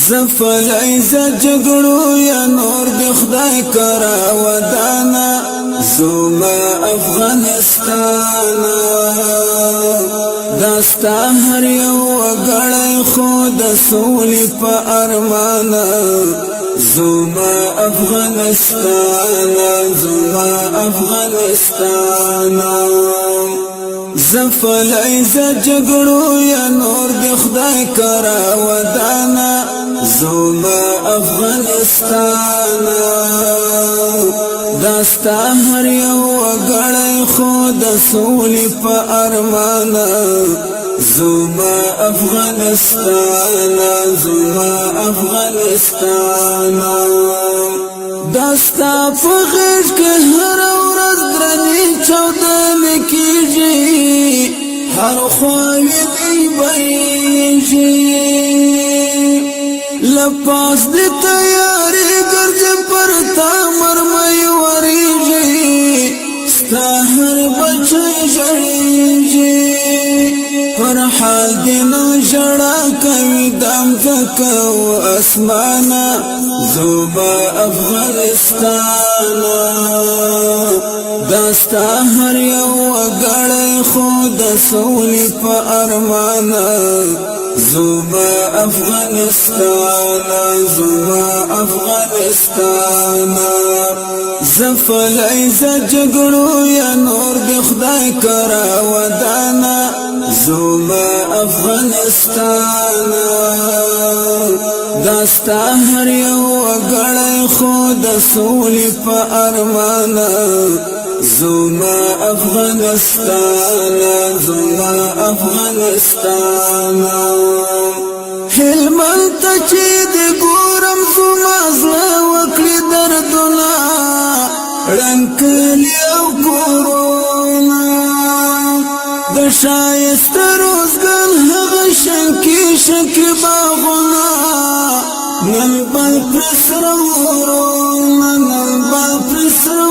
زفلای ز جګړو یا نور د خدای کرا ودانا زما افغانستان داستا هر یو غړی خو د سولې په ارمان زما افغانستان زما افغانستان زفلای ز جګړو یا نور د خدای کرا ودانا زما افغانستان داستا هر یو غړی خو د سولې په ارمان زما افغانستان زما افغانستان داستا په غږ کې هر ورځ درنې چاودنې کېږي هر خواوې دی بیږي لپاس دی تیاری ګرځې پر تا مرمۍ وریږي ستا هر بچی ژړېږي پر حال دی نه ژړا کوي دم ځکه و اسمانه زما افغانستان داستا هر یو غړی خو د سولې په ارمان زما افغانستان زما افغانستان زفلای ز جګړو یا نور د خدای کرا ودانا زما افغانستان داستا هر یو غړی خو د سولې په ارمان زما افغانستان زما افغانستان هلمند ته چې د ګورم زما زړه وکړي دردونه ړنګ او کورونه د ښایسته روزګان هغه شنکي باغونه نن بل پر سره ورونه نن بل پر سره